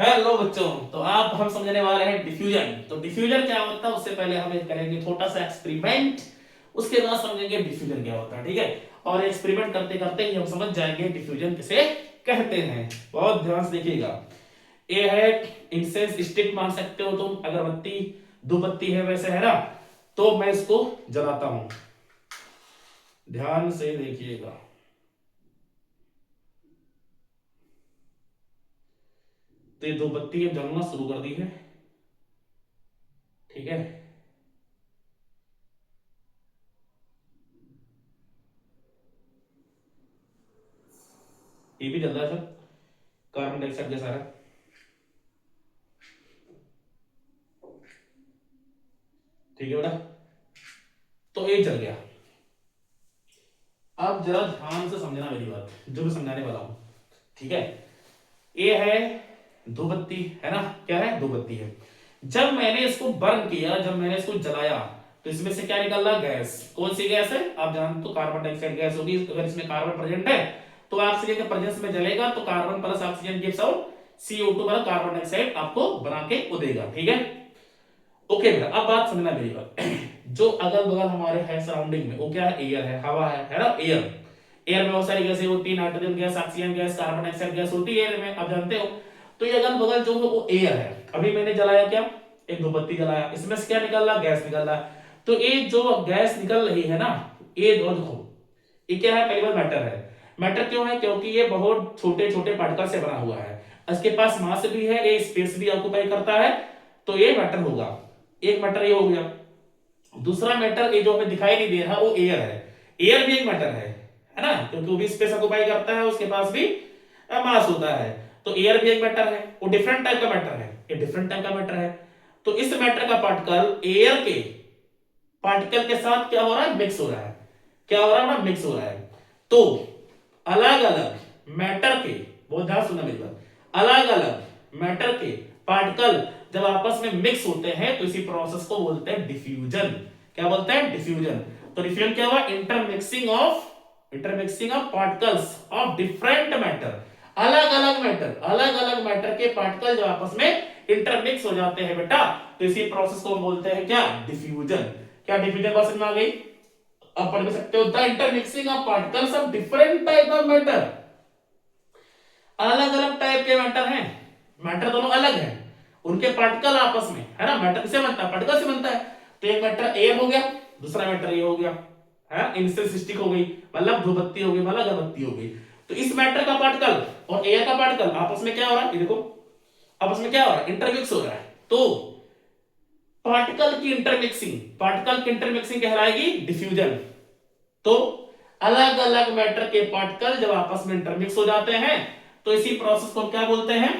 Hello बच्चों, तो आप हम समझने वाले हैं डिफ्यूजन। तो डिफ्यूजन क्या होता है उससे पहले हम एक करेंगे छोटा सा एक्सपेरिमेंट, उसके बाद समझेंगे डिफ्यूजन क्या होता है। ठीक है, और एक्सपेरिमेंट करते करते ही हम समझ जाएंगे डिफ्यूजन किसे कहते हैं। बहुत ध्यान से देखिएगा। ये है इंसेंस स्टिक, मान सकते हो तुम, अगरबत्ती, धूपबत्ती है वैसे, है ना। तो मैं इसको जलाता हूं, ध्यान से देखिएगा। तो ये धूपबत्ती अब जलना शुरू कर दी है। ठीक है, ये भी जल रहा है सर, कार्बन डाइऑक्साइड गैस आ रहा है। ठीक है बेटा, तो ये जल गया। अब जरा ध्यान से समझना मेरी बात, जो मैं समझाने वाला हूं। ठीक है, ये है धूपबत्ती, है ना। क्या है? धूपबत्ती है। जब मैंने इसको बर्न किया, जब मैंने इसको जलाया, तो इसमें से क्या निकल रहा? गैस। कौन सी गैस है? आप जानते हो कार्बन डाइऑक्साइड गैस होगी। अगर इसमें कार्बन प्रेजेंट है तो ऑक्सीजन के प्रेजेंस में जलेगा, तो carbon plus oxygen gives out CO2 वाला कार्बन डाइऑक्साइड आपको बना के वो देगा। ठीक है, ओके बेटा, अब बात समझना मेरी बात। जो अगल बगल हमारे है सराउंडिंग में, वो क्या है? एयर है, हवा है ना। एयर, एयर में बहुत सारी गैसें होती है, nitrogen gas, oxygen gas, carbon dioxide gas होती है एयर में, आप जानते हो। तो ये अगल बगल जो है वो एयर है। अभी मैंने जलाया क्या? एक धूपबत्ती जलाया, इसमें से क्या निकल रहा? गैस निकल रहा है। तो ये जो गैस निकल रही है ना, ये जो देखो, ये क्या है? पहली बार मैटर है। मैटर क्यों है? क्योंकि ये बहुत छोटे छोटे पार्टिकल से बना हुआ है। इसके पास मास भी है, ये स्पेस भी ऑक्यूपाई करता है, तो ये मैटर होगा। एक मैटर ये हो गया। दूसरा मैटर, ये जो हमें दिखाई नहीं दे रहा, वो एयर है। एयर भी एक मैटर है ना, क्योंकि वो भी स्पेस ऑक्यूपाई करता है, उसके पास भी मास होता है। तो एयर भी एक मैटर है, वो डिफरेंट टाइप का मैटर है, ये डिफरेंट टाइप का मैटर है। तो इस मैटर का पार्टिकल एयर के पार्टिकल के साथ क्या हो रहा है? मिक्स हो रहा है। क्या हो रहा है ना? मिक्स हो रहा है। तो अलग अलग मैटर के, बहुत ध्यान सुनना मेरी बात, अलग अलग मैटर के पार्टिकल जब आपस में मिक्स होते हैं तो इसी प्रोसेस को बोलते हैं डिफ्यूजन। क्या बोलते हैं? डिफ्यूजन। तो डिफ्यूजन क्या हुआ? Intermixing of particles of different matter. अलग अलग मैटर के पार्टिकल जब आपस में इंटरमिक्स हो जाते हैं बेटा, तो इसी प्रोसेस को बोलते हैं क्या? डिफ्यूजन। क्या डिफ्यूजन बात समझ में आ गई? अब पढ़ भी सकते हो, the intermixing of particles of different type of matter. अलग अलग टाइप के मैटर हैं, मैटर दोनों अलग हैं, उनके पार्टिकल आपस में, है ना। मैटर किससे बनता है? पार्टिकल से बनता है। तो एक मैटर एयर हो गया, दूसरा मैटर ये हो गया, है इंसेंस स्टिक हो गई, मतलब धूपबत्ती हो गई, मतलब अगरबत्ती हो गई। तो इस मैटर का पार्टिकल और एयर का पार्टिकल आपस में क्या हो रहा है? ये देखो, आपस में क्या हो रहा है? इंटरमिक्स हो रहा है। तो पार्टिकल की इंटरमिक्सिंग कहलाएगी डिफ्यूजन। तो अलग अलग मैटर के पार्टिकल जब आपस में इंटरमिक्स हो जाते हैं तो इसी प्रोसेस को क्या बोलते हैं?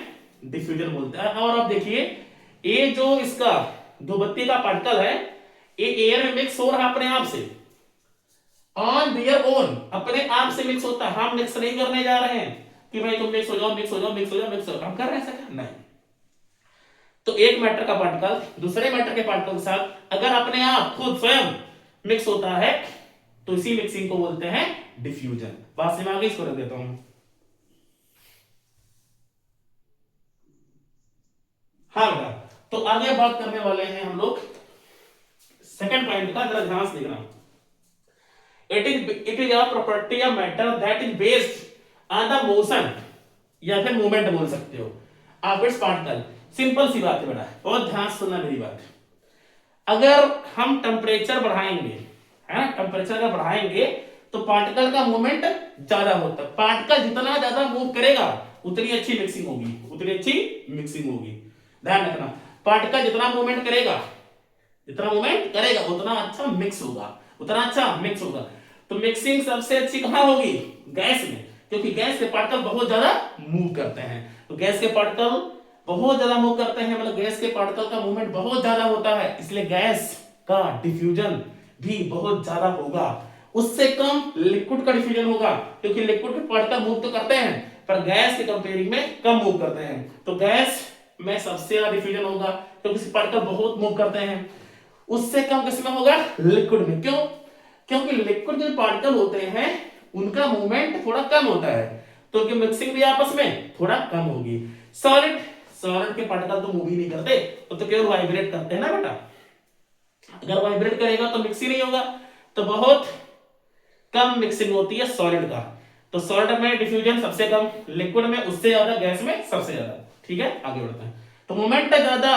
डिफ्यूजन बोलते हैं। और अब देखिए, ये जो इसका धूपबत्ती का पार्टिकल है, ये एयर में मिक्स हो रहा है अपने आप से, ऑन देयर ओन, अपने आप से मिक्स होता है। हम मिक्स नहीं करने जा रहे हैं कि भाई तुम मिक्स हो जाओ, मिक्स हो जाओ, मिक्स हो जाओ, मिक्स हो जाओ, हम कर रहे हैं ऐसा? क्या नहीं। तो एक मैटर का पार्टिकल दूसरे मैटर के पार्टिकल के साथ अगर अपने आप खुद स्वयं मिक्स होता है तो इसी मिक्सिंग को बोलते हैं डिफ्यूजन। बात से मैं आगे इसको रख देता हूं। हाँ बेटा, तो आगे बात करने वाले हैं हम लोग सेकंड पॉइंट का, जरा ध्यान से देखना। It is a property of matter that is based on the motion, या फिर मूवमेंट बोल सकते हो, ऑफ इट्स पार्टिकल। सिंपल सी बात है बेटा, बहुत ध्यान से सुनना मेरी बात। अगर हम टेम्परेचर बढ़ाएंगे, है ना, टेम्परेचर अगर बढ़ाएंगे तो पार्टिकल का मूवमेंट ज्यादा होता है। पार्टिकल जितना ज्यादा मूव करेगा उतनी अच्छी मिक्सिंग होगी, उतनी अच्छी मिक्सिंग होगी। ध्यान रखना, पार्टिकल जितना मूवमेंट करेगा, जितना मूवमेंट करेगा उतना अच्छा मिक्स होगा, उतना अच्छा मिक्स होगा। तो मिक्सिंग सबसे अच्छी कहां होगी? गैस में, क्योंकि गैस के पार्टिकल बहुत ज्यादा मूव करते हैं। तो गैस के पार्टिकल बहुत ज्यादा मूव करते हैं, मतलब गैस के पार्टिकल का मूवमेंट बहुत ज्यादा होता है, इसलिए गैस का डिफ्यूजन भी बहुत ज्यादा होगा। उससे कम लिक्विड का डिफ्यूजन होगा, क्योंकि लिक्विड के पार्टिकल मूव तो करते हैं पर गैस के कंपेयरिंग में कम मूव करते हैं। तो गैस में सबसे ज्यादा डिफ्यूजन होगा क्योंकि पार्टिकल बहुत मूव करते हैं। उससे कम किसमें होगा? लिक्विड में। क्यों? क्योंकि लिक्विड जो पार्टिकल होते हैं उनका मूवमेंट थोड़ा कम होता है, तो कि मिक्सिंग भी आपस में थोड़ा कम होगी। सॉलिड सॉलिड के पार्टिकल तो मूव ही नहीं करते, तो केवल वाइब्रेट करते हैं ना बेटा। अगर वाइब्रेट करेगा तो मिक्स ही नहीं होगा, तो बहुत कम मिक्सिंग होती है सॉलिड का। तो सॉलिड में डिफ्यूजन सबसे कम, लिक्विड में उससे ज्यादा, गैस में सबसे ज्यादा। ठीक है, आगे बढ़ते हैं। तो मोमेंट ज्यादा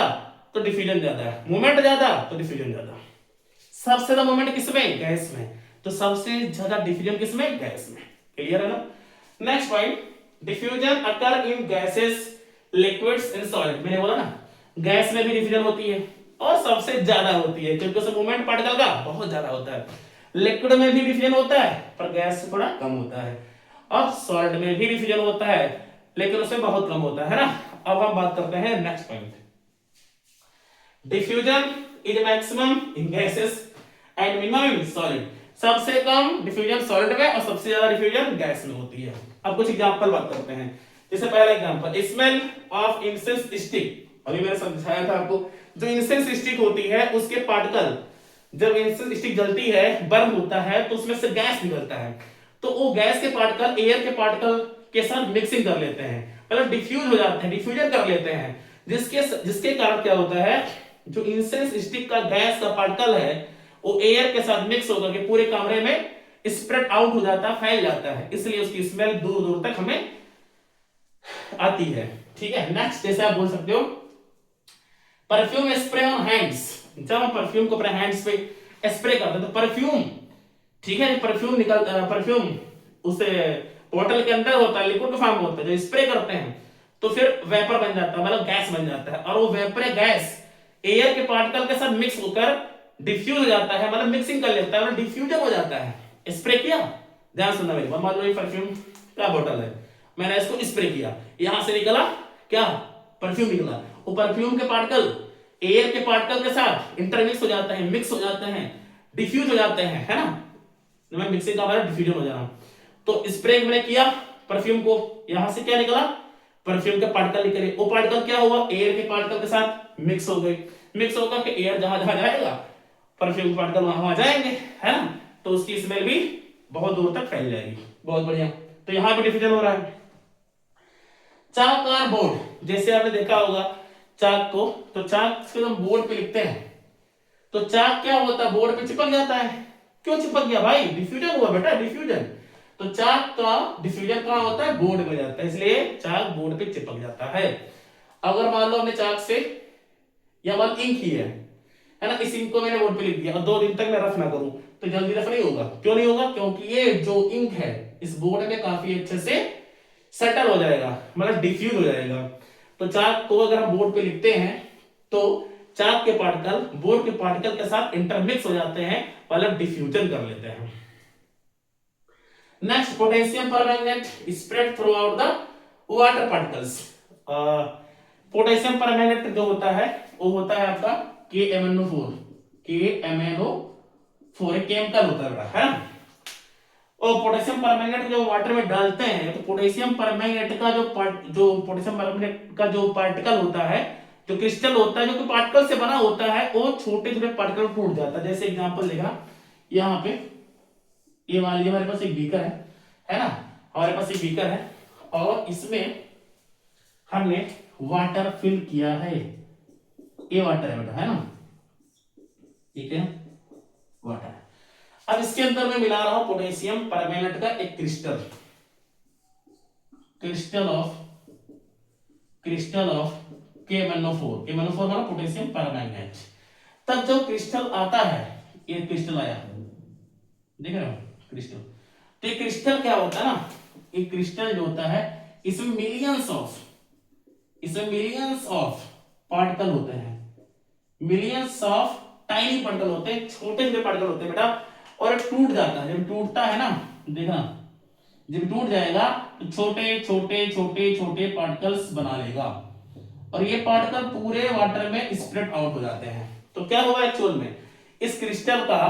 तो डिफ्यूजन ज्यादा है, मोमेंट ज्यादा तो डिफ्यूजन ज्यादा। सबसे ज्यादा मोमेंट किसमें? गैस में। तो सबसे ज्यादा डिफ्यूजन किसमें? गैस में। क्लियर है ना? Next point, diffusion occur in gases, liquids and solid. मैंने बोला ना गैस में भी डिफ्यूजन होती है और सबसे ज्यादा होती है क्योंकि उसमें मोमेंट पार्टिकल का बहुत ज्यादा होता है। लिक्विड में भी डिफ्यूजन होता है पर गैस से थोड़ा कम होता है, और सॉलिड में भी डिफ्यूजन होता है लेकिन उसमें बहुत कम होता है ना। अब हम बात करते हैं next point, diffusion is maximum in gases and minimum in solid. सबसे कम डिफ्यूजन सॉलिड में और सबसे ज्यादा डिफ्यूजन गैस में होती है। अब कुछ एग्जांपल बात करते हैं। जैसे पहला example, smell of incense stick. अभी मैंने समझाया था आपको, जो इंसेंस स्टिक होती है उसके पार्टिकल, जब इंसेंस स्टिक जलती है, बर्न होता है, तो उसमें से गैस निकलता है, तो वो गैस के पार्टिकल एयर के पार्टिकल के साथ मिक्सिंग कर लेते हैं, मतलब डिफ्यूज हो जाते हैं, डिफ्यूजन कर लेते हैं, जिसके कारण क्या होता है, जो इंसेंस स्टिक का गैस का पार्टिकल है वो एयर के साथ मिक्स होकर के पूरे कमरे में स्प्रेड आउट हो जाता है, फैल जाता है, इसलिए उसकी स्मेल दूर दूर तक हमें आती है। ठीक है, नेक्स्ट जैसे आप बोल सकते हो परफ्यूम स्प्रे ऑन हैंड्स। जब हम परफ्यूम को अपने हैंड्स पे स्प्रे करते हैं तो परफ्यूम, ठीक है, परफ्यूम उस बॉटल के अंदर होता है, लिक्विड फॉर्म होता है, जो स्प्रे करते हैं तो फिर वेपर बन जाता है, मतलब गैस बन जाता है, और वो वेपर गैस एयर के पार्टिकल के साथ मिक्स होकर डिफ्यूज हो जाता है, मतलब मिक्सिंग कर लेता है, मतलब डिफ्यूजन हो जाता है। स्प्रे किया, ध्यान सुनना मेरी बात, मान लो ये परफ्यूम का बोतल है, मैंने इसको स्प्रे किया, यहां से निकला क्या? परफ्यूम निकला। वो परफ्यूम के पार्टिकल एयर के पार्टिकल के साथ इंटरमिक्स हो जाते हैं, मिक्स हो जाते हैं, डिफ्यूज हो जाते हैं, है ना। मैं मिक्सिंग का मतलब डिफ्यूजन हो जाना। तो स्प्रे मैंने किया परफ्यूम को, यहां से क्या निकला? परफ्यूम के पार्टिकल निकले। वो पार्टिकल क्या हुआ? एयर के पार्टिकल के साथ मिक्स हो गए, मिक्स होकर के एयर जहां जहां जाएगा परफ्यूम के पार्टिकल वहां वहां जाएंगे, है ना, तो उसकी स्मेल भी बहुत दूर तक फैल जाएगी। बहुत बढ़िया, तो यहां पे डिफ्यूजन हो रहा है। चाक और बोर्ड, जैसे आपने देखा होगा चाक को, तो चाक से हम बोर्ड पे लिखते हैं तो चाक क्या होता है? बोर्ड पे चिपक जाता है। क्यों चिपक गया भाई? डिफ्यूजन हुआ बेटा, डिफ्यूजन। तो चाक का डिफ्यूजन कहां होता है? बोर्ड में जाता है, इसलिए चाक बोर्ड पे चिपक जाता है। अगर मान लो हमने चाक से या मान इंक ही है ना, इस इंक को मैंने बोर्ड पे लिख दिया और 2 दिन तक मैं रफ ना करूं तो जल्दी रफ नहीं होगा। क्यों नहीं होगा? क्योंकि ये जो इंक है इस बोर्ड में काफी अच्छे से सेटल हो जाएगा, मतलब डिफ्यूज हो जाएगा। तो चाक को अगर हम बोर्ड पे लिखते हैं तो चाक के पार्टिकल बोर्ड के पार्टिकल के साथ इंटरमिक्स हो जाते हैं, मतलब डिफ्यूजन कर लेते हैं। Next, potassium permanganate spread through out the water particles. Potassium permanganate जो होता है वो होता है आपका KMnO4। KMnO4 एक केमिकल होता है ना। और पोटेशियम परमैंगनेट जो वाटर में डालते हैं तो पोटेशियम परमैंगनेट का जो पोटेशियम परमैंगनेट का जो पार्टिकल होता है, जो क्रिस्टल होता है, जो कि पार्टिकल से बना होता है, वो छोटे छोटे पार्टिकल टूट जाता है। जैसे एग्जांपल देखना, यहाँ पे ये मान लीजिए हमारे पास एक बीकर है ना, हमारे पास एक बीकर है और इसमें हमने वाटर फिल किया है। ये वाटर है बेटा, है ना, ठीक है, वाटर है। अब इसके अंदर मैं मिला रहा हूं पोटेशियम परमैंगनेट का एक crystal, crystal of KMnO4। KMnO4 मतलब पोटेशियम परमैंगनेट। तब जो क्रिस्टल आता है, ये क्रिस्टल आया, देख रहे हो क्रिस्टल, तो ये क्रिस्टल क्या होता है ना, ये क्रिस्टल जो होता है इसमें मिलियंस ऑफ पार्टिकल होते हैं, मिलियंस ऑफ टाइनी पार्टिकल होते हैं, छोटे छोटे पार्टिकल होते हैं बेटा, और टूट जाता है। जब टूटता है ना, देखना, जब टूट जाएगा तो छोटे छोटे छोटे छोटे पार्टिकल्स बना लेगा और ये पार्टिकल पूरे वाटर में स्प्रेड आउट हो जाते हैं। तो क्या होगा एक्चुअल में, इस क्रिस्टल का,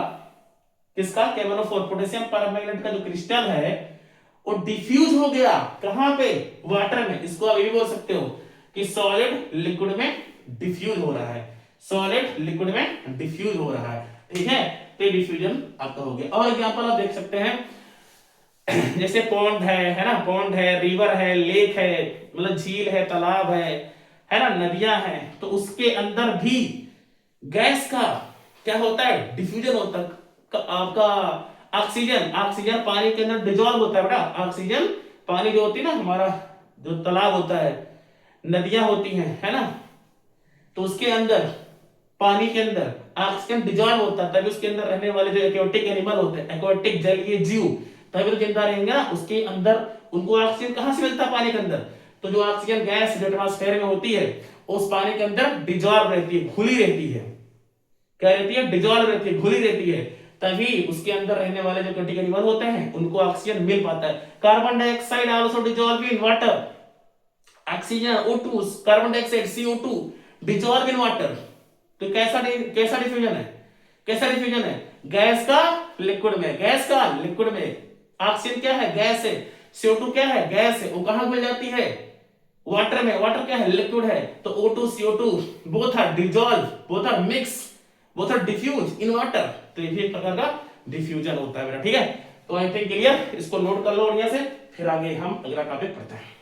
किसका? KMnO4 पोटेशियम परमैंगनेट का जो क्रिस्टल है वो डिफ्यूज हो गया कहां पे? वाटर में। इसको आप ये भी बोल सकते हो कि सॉलिड लिक्विड में डिफ्यूज हो रहा है, सॉलिड लिक्विड में डिफ्यूज हो रहा है, ठीक है। तो डिफ्यूजन आपका हो गया। और एग्जांपल आप देख सकते हैं जैसे पॉन्ड है ना, पॉन्ड है, रिवर है, लेक है, मतलब झील है, तालाब है है ना, नदियां हैं, तो उसके अंदर भी गैस का क्या होता है, डिफ्यूजन होता है। आपका ऑक्सीजन, ऑक्सीजन पानी के अंदर डिजॉल्व होता है बेटा। ऑक्सीजन पानी जो होती है ना, हमारा जो तालाब होता है, नदियां होती हैं, है ना, तो उसके अंदर, पानी के अंदर ऑक्सीजन डिजॉल्व होता है, तभी उसके अंदर रहने वाले जो एक्वाटिक एनिमल होते हैं, एक्वाटिक जलीय जीव, तभी तो जिंदा रहेंगे ना। उसके अंदर उनको ऑक्सीजन कहां से मिलता है, पानी के अंदर। तो जो ऑक्सीजन गैस जो एटमॉस्फेयर में होती है, उस पानी के अंदर डिजॉल्व रहती है, घुली रहती है। क्या रहती है, डिजॉल्व रहती है, घुली रहती है, तभी उसके अंदर रहने वाले जो एक्वाटिक एनिमल होते हैं उनको ऑक्सीजन मिल पाता है। Carbon dioxide also dissolve in water, oxygen O2, carbon dioxide CO2 dissolve in water. तो कैसा कैसा डिफ्यूजन है, कैसा डिफ्यूजन है, गैस का लिक्विड में, गैस का लिक्विड में। ऑक्सीजन क्या है, गैस है, CO2 क्या है, गैस है, वो कहां मिल जाती है, वाटर में। वाटर क्या है, लिक्विड है, तो O2 CO2 both are dissolve, both are mix, both are diffuse in water. तो ये भी एक प्रकार का डिफ्यूजन होता है बेटा, ठीक है। तो आई थिंक क्लियर, इसको नोट कर लो बढ़िया से, फिर आगे हम अगला टॉपिक पढ़ते हैं।